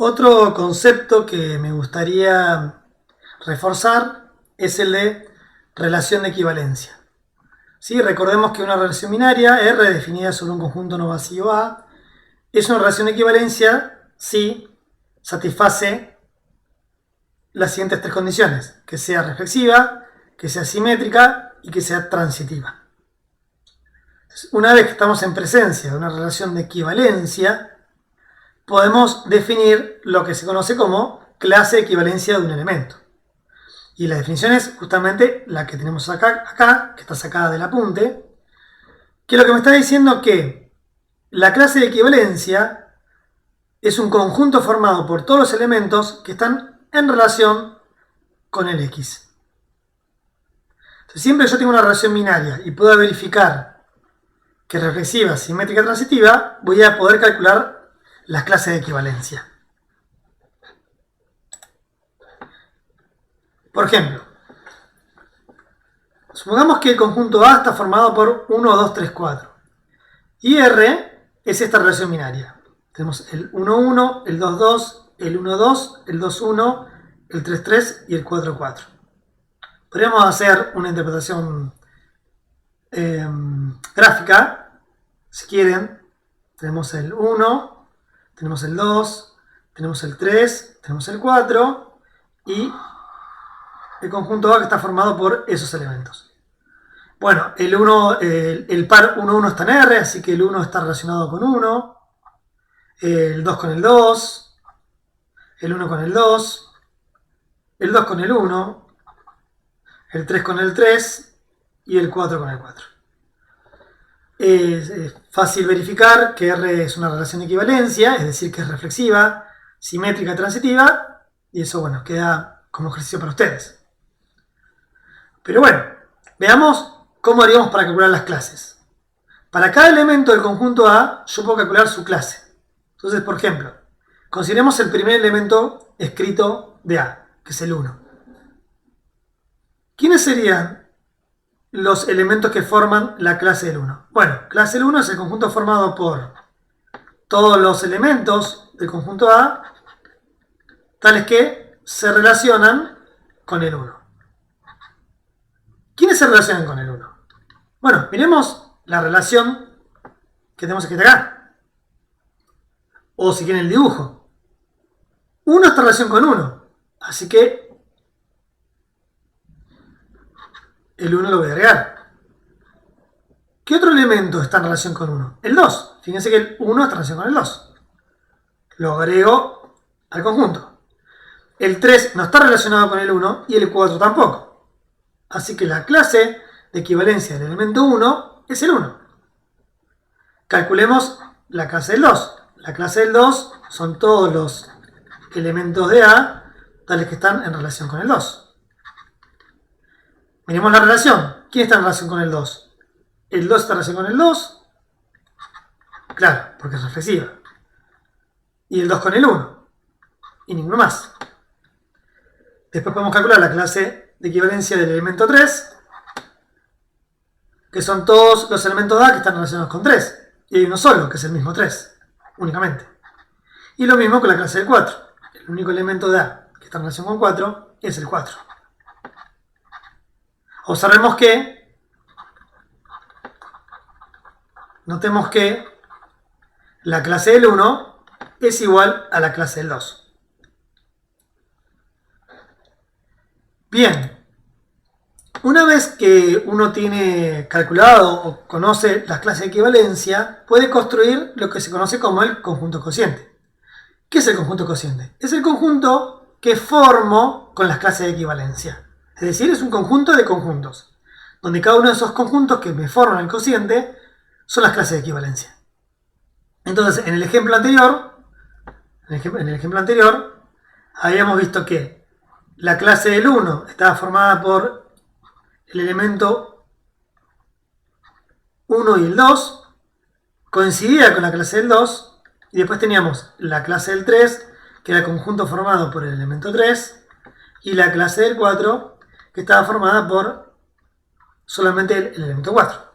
Otro concepto que me gustaría reforzar es el de relación de equivalencia. ¿Sí? Recordemos que una relación binaria, R, definida sobre un conjunto no vacío A, es una relación de equivalencia si satisface las siguientes tres condiciones: que sea reflexiva, que sea simétrica y que sea transitiva. Una vez que estamos en presencia de una relación de equivalencia, podemos definir lo que se conoce como clase de equivalencia de un elemento. Y la definición es justamente la que tenemos acá, que está sacada del apunte, que lo que me está diciendo que la clase de equivalencia es un conjunto formado por todos los elementos que están en relación con el X. Entonces, siempre que yo tengo una relación binaria y pueda verificar que es reflexiva, simétrica, transitiva, voy a poder calcular las clases de equivalencia. Por ejemplo, supongamos que el conjunto A está formado por 1, 2, 3, 4. Y R es esta relación binaria. Tenemos el 1, 1, el 2, 2, el 1, 2, el 2, 1, el 3, 3 y el 4, 4. Podríamos hacer una interpretación gráfica, si quieren. Tenemos el 1, tenemos el 2, tenemos el 3, tenemos el 4 y el conjunto A que está formado por esos elementos. Bueno, el par 1, 1 está en R, así que el 1 está relacionado con 1, el 2 con el 2, el 1 con el 2, el 2 con el 1, el 3 con el 3 y el 4 con el 4. Es fácil verificar que R es una relación de equivalencia, es decir, que es reflexiva, simétrica, transitiva, y eso, bueno, queda como ejercicio para ustedes. Pero bueno, veamos cómo haríamos para calcular las clases. Para cada elemento del conjunto A, yo puedo calcular su clase. Entonces, por ejemplo, consideremos el primer elemento escrito de A, que es el 1. ¿Quiénes serían los elementos que forman la clase del 1? Bueno, clase del 1 es el conjunto formado por todos los elementos del conjunto A, tales que se relacionan con el 1. ¿Quiénes se relacionan con el 1? Bueno, miremos la relación que tenemos escrita acá. O si quieren el dibujo. 1 está en relación con 1. Así que el 1 lo voy a agregar. ¿Qué otro elemento está en relación con 1? El 2. Fíjense que el 1 está en relación con el 2. Lo agrego al conjunto. El 3 no está relacionado con el 1 y el 4 tampoco. Así que la clase de equivalencia del elemento 1 es el 1. Calculemos la clase del 2. La clase del 2 son todos los elementos de A, tales que están en relación con el 2. Miremos la relación. ¿Quién está en relación con el 2? ¿El 2 está en relación con el 2? Claro, porque es reflexiva. ¿Y el 2 con el 1? Y ninguno más. Después podemos calcular la clase de equivalencia del elemento 3, que son todos los elementos de A que están relacionados con 3. Y hay uno solo, que es el mismo 3, únicamente. Y lo mismo con la clase del 4. El único elemento de A que está en relación con 4 es el 4. Observemos que, notemos que la clase del 1 es igual a la clase del 2. Bien, una vez que uno tiene calculado o conoce las clases de equivalencia, puede construir lo que se conoce como el conjunto cociente. ¿Qué es el conjunto cociente? Es el conjunto que formo con las clases de equivalencia. Es decir, es un conjunto de conjuntos, donde cada uno de esos conjuntos que me forman el cociente son las clases de equivalencia. Entonces, en el ejemplo anterior, habíamos visto que la clase del 1 estaba formada por el elemento 1 y el 2, coincidía con la clase del 2, y después teníamos la clase del 3, que era el conjunto formado por el elemento 3, y la clase del 4, que estaba formada por solamente el elemento 4.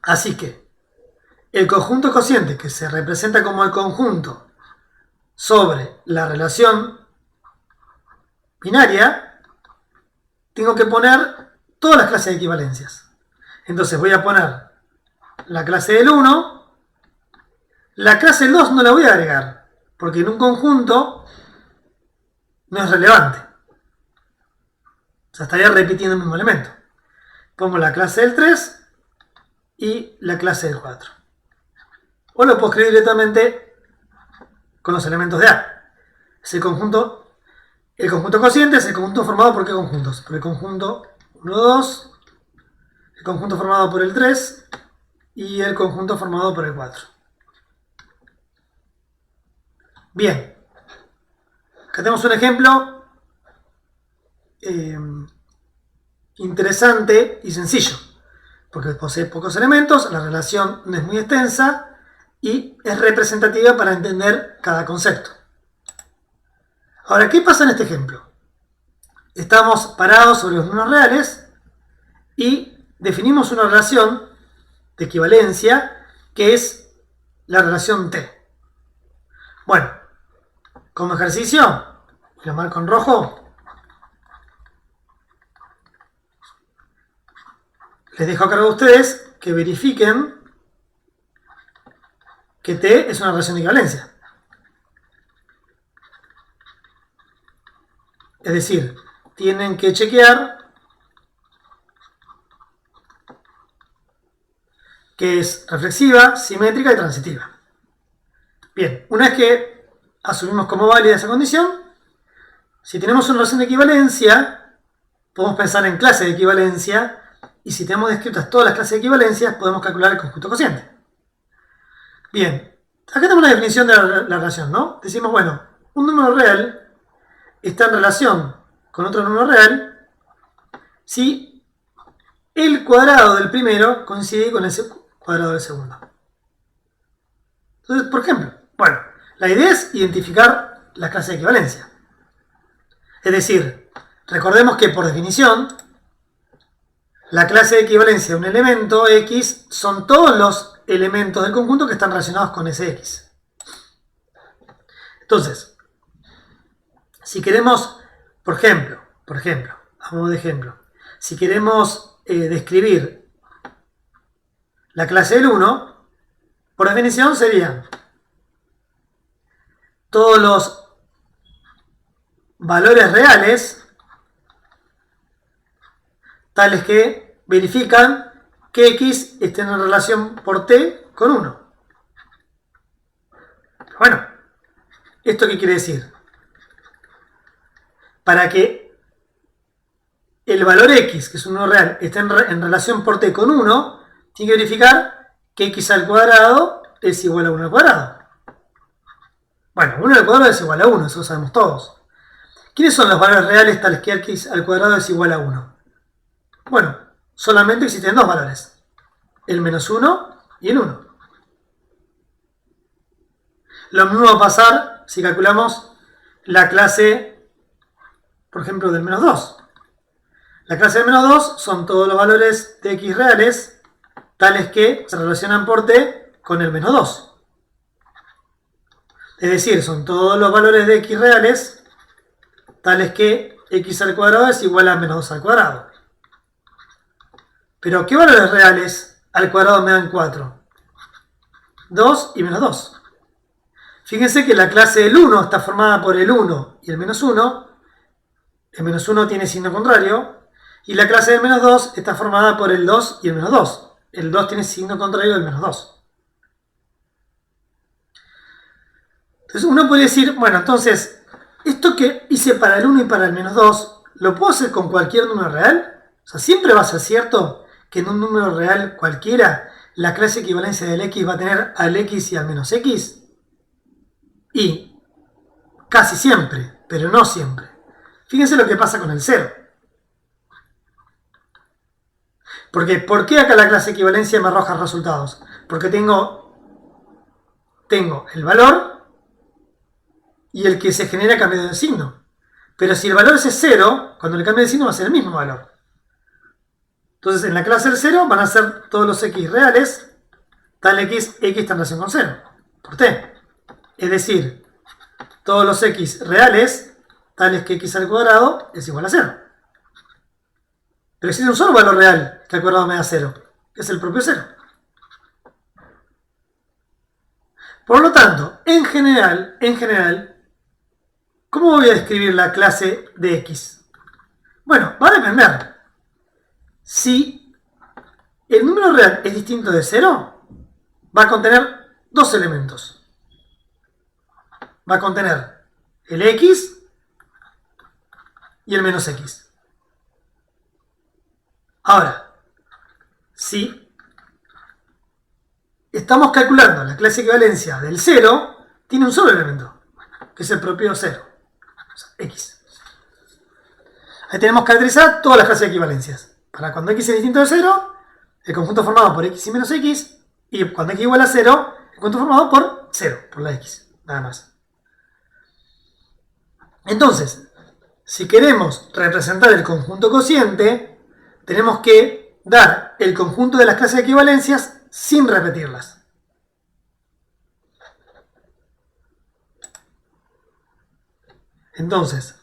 Así que el conjunto cociente, que se representa como el conjunto sobre la relación binaria, tengo que poner todas las clases de equivalencias. Entonces voy a poner la clase del 1, la clase del 2 no la voy a agregar, porque en un conjunto no es relevante. O sea, estaría repitiendo el mismo elemento. Pongo la clase del 3 y la clase del 4. O lo puedo escribir directamente con los elementos de A. Es el conjunto cociente es el conjunto formado por ¿qué conjuntos? Por el conjunto 1, 2, el conjunto formado por el 3 y el conjunto formado por el 4. Bien. Acá tenemos un ejemplo interesante y sencillo, porque posee pocos elementos, la relación no es muy extensa y es representativa para entender cada concepto. Ahora, ¿qué pasa en este ejemplo? Estamos parados sobre los números reales y definimos una relación de equivalencia que es la relación T. Bueno, como ejercicio, lo marco en rojo, les dejo a cargo de ustedes que verifiquen que T es una relación de equivalencia. Es decir, tienen que chequear que es reflexiva, simétrica y transitiva. Bien, una vez que asumimos como válida esa condición, si tenemos una relación de equivalencia, podemos pensar en clases de equivalencia, y si tenemos descritas todas las clases de equivalencias, podemos calcular el conjunto cociente. Bien, acá tenemos una definición de la relación, ¿no? Decimos, bueno, un número real está en relación con otro número real si el cuadrado del primero coincide con el cuadrado del segundo. Entonces, por ejemplo, bueno, la idea es identificar las clases de equivalencia. Es decir, recordemos que por definición, la clase de equivalencia de un elemento X son todos los elementos del conjunto que están relacionados con ese X. Entonces, si queremos, por ejemplo, a modo de ejemplo, si queremos describir la clase del 1, por definición serían todos los valores reales tales que verifican que X esté en relación por T con 1. Bueno, ¿esto qué quiere decir? Para que el valor X, que es un número real, esté en relación por T con 1, tiene que verificar que X al cuadrado es igual a 1 al cuadrado. Bueno, 1 al cuadrado es igual a 1, eso lo sabemos todos. ¿Quiénes son los valores reales tales que X al cuadrado es igual a 1? Bueno, solamente existen dos valores, el menos 1 y el 1. Lo mismo va a pasar si calculamos la clase, por ejemplo, del menos 2. La clase del menos 2 son todos los valores de X reales tales que se relacionan por T con el menos 2. Es decir, son todos los valores de X reales tales que X al cuadrado es igual a menos 2 al cuadrado. Pero ¿qué valores reales al cuadrado me dan 4? 2 y menos 2. Fíjense que la clase del 1 está formada por el 1 y el menos 1. El menos 1 tiene signo contrario. Y la clase del menos 2 está formada por el 2 y el menos 2. El 2 tiene signo contrario del menos 2. Entonces uno puede decir, bueno, entonces, esto que hice para el 1 y para el menos 2, ¿lo puedo hacer con cualquier número real? O sea, siempre va a ser cierto que en un número real cualquiera, la clase de equivalencia del X va a tener al X y al menos X. Y casi siempre, pero no siempre. Fíjense lo que pasa con el 0. Porque, ¿por qué acá la clase de equivalencia me arroja resultados? Porque tengo el valor y el que se genera cambiando de signo. Pero si el valor es 0, cuando le cambie de signo va a ser el mismo valor. Entonces, en la clase del 0 van a ser todos los X reales, tal X está en relación con 0, por T. Es decir, todos los x reales, tales que x al cuadrado es igual a 0. Pero existe un solo valor real que al cuadrado me da 0, que es el propio 0. Por lo tanto, en general, ¿cómo voy a describir la clase de x? Bueno, va a depender. Si el número real es distinto de 0, va a contener dos elementos. Va a contener el x y el menos x. Ahora, si estamos calculando la clase de equivalencia del 0, tiene un solo elemento, que es el propio 0, o sea, x. Ahí tenemos que caracterizar todas las clases de equivalencias. Para cuando x es distinto de 0, el conjunto formado por x y menos x, y cuando x igual a 0, el conjunto formado por 0, por la x, nada más. Entonces, si queremos representar el conjunto cociente, tenemos que dar el conjunto de las clases de equivalencias sin repetirlas. Entonces,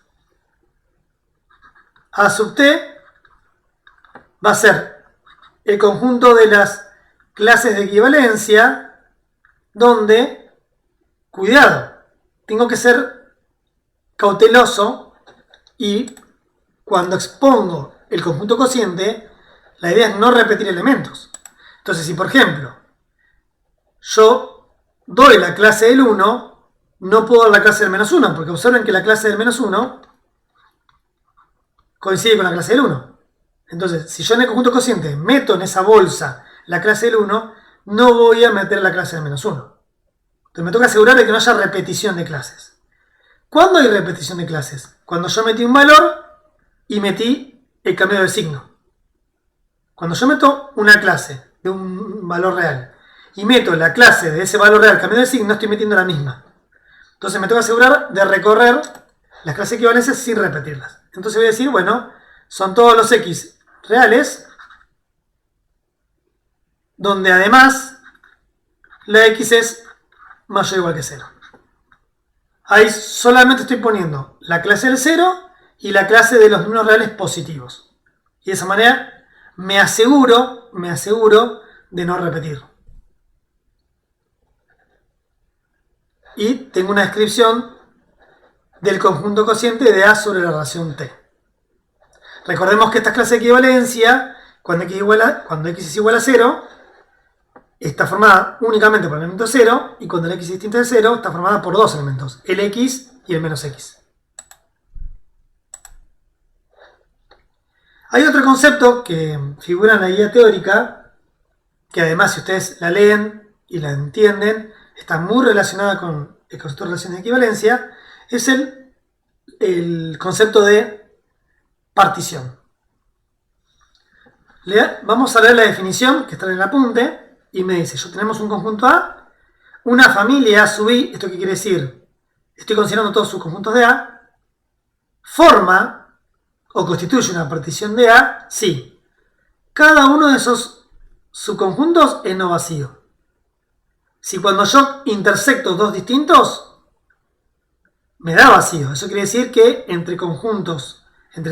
A sub t va a ser el conjunto de las clases de equivalencia donde, cuidado, tengo que ser cauteloso y cuando expongo el conjunto cociente, la idea es no repetir elementos. Entonces, si por ejemplo, yo doy la clase del 1, no puedo dar la clase del menos 1, porque observen que la clase del menos 1 coincide con la clase del 1. Entonces, si yo en el conjunto cociente meto en esa bolsa la clase del 1, no voy a meter la clase del menos 1. Entonces me toca asegurar de que no haya repetición de clases. ¿Cuándo hay repetición de clases? Cuando yo metí un valor y metí el cambio de signo. Cuando yo meto una clase de un valor real y meto la clase de ese valor real cambio de signo, estoy metiendo la misma. Entonces me tengo que asegurar de recorrer las clases equivalencias sin repetirlas. Entonces voy a decir, bueno, son todos los x reales, donde además la x es mayor o igual que 0. Ahí solamente estoy poniendo la clase del 0 y la clase de los números reales positivos. Y de esa manera me aseguro de no repetir. Y tengo una descripción del conjunto cociente de A sobre la relación T. Recordemos que esta clase de equivalencia, cuando x es igual a 0, está formada únicamente por el elemento 0, y cuando el x es distinto de 0, está formada por dos elementos, el x y el menos x. Hay otro concepto que figura en la guía teórica, que además si ustedes la leen y la entienden, está muy relacionada con el concepto de relaciones de equivalencia, es el concepto de partición. Vamos a leer la definición que está en el apunte y me dice, tenemos un conjunto A, una familia A sub I, ¿esto qué quiere decir? Estoy considerando todos sus conjuntos de A, forma o constituye una partición de A si cada uno de esos subconjuntos es no vacío. Si cuando yo intersecto dos distintos, me da vacío. Eso quiere decir que entre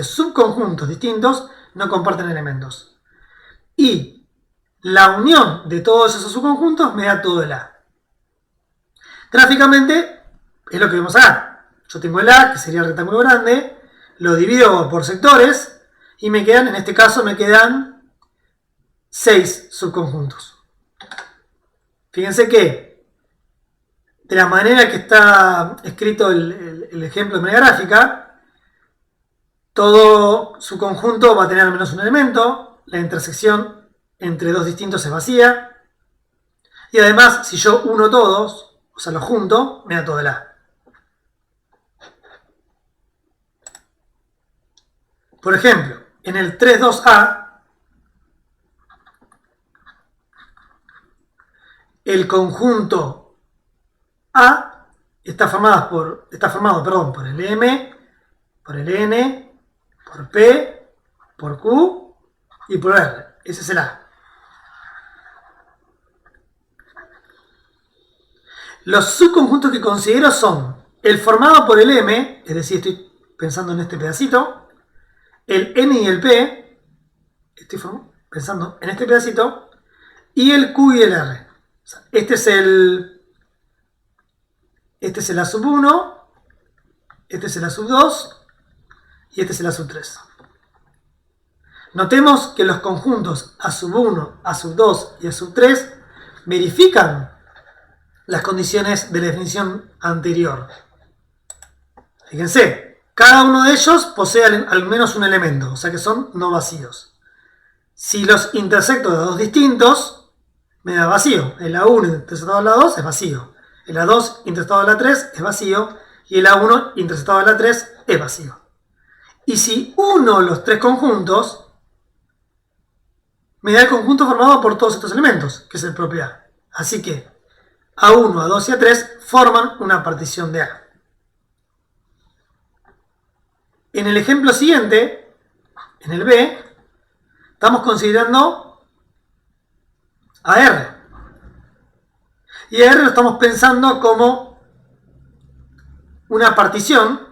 subconjuntos distintos no comparten elementos. Y la unión de todos esos subconjuntos me da todo el A. Gráficamente es lo que vemos acá. Yo tengo el A, que sería el rectángulo grande, lo divido por sectores y me quedan, en este caso, 6 subconjuntos. Fíjense que de la manera que está escrito el ejemplo de manera gráfica, todo subconjunto va a tener al menos un elemento, la intersección entre dos distintos es vacía, y además, si yo uno todos, o sea, los junto, me da todo el A. Por ejemplo, en el 3,2A, el conjunto A está formado por el M, por el N, por P, por Q y por R. Ese es el A. Los subconjuntos que considero son el formado por el M, es decir, estoy pensando en este pedacito, el N y el P, estoy pensando en este pedacito, y el Q y el R. O sea, este es el A sub 1, este es el A sub 2 y este es el A sub 3. Notemos que los conjuntos A sub 1, A sub 2 y A sub 3 verifican las condiciones de la definición anterior. Fíjense, cada uno de ellos posee al menos un elemento, o sea que son no vacíos. Si los intersecto de dos distintos, me da vacío. El A1 intersectado a la 2 es vacío. El A2 intersectado a la 3 es vacío. Y el A1 intersectado a la 3 es vacío. Y si uno los tres conjuntos, me da el conjunto formado por todos estos elementos, que es el propio A. Así que A1, A2 y A3 forman una partición de A. En el ejemplo siguiente, en el B, estamos considerando a R. Y a R lo estamos pensando como una partición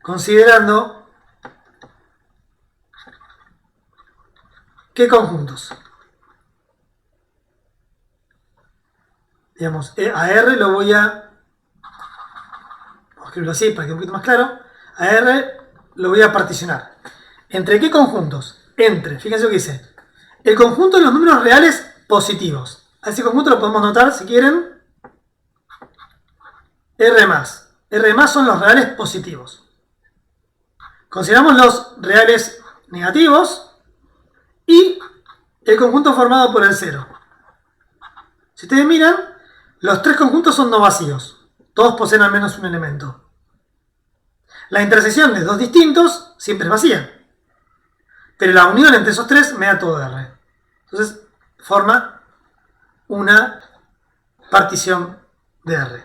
considerando ¿qué conjuntos? Digamos, a R lo voy a escribirlo así para que quede un poquito más claro. A R lo voy a particionar. ¿Entre qué conjuntos? Entre, fíjense lo que dice, el conjunto de los números reales positivos. A ese conjunto lo podemos notar, si quieren, R+. R+ son los reales positivos. Consideramos los reales negativos y el conjunto formado por el 0. Si ustedes miran, los tres conjuntos son no vacíos. Todos poseen al menos un elemento. La intersección de dos distintos siempre es vacía. Pero la unión entre esos tres me da todo R. Entonces forma una partición de R.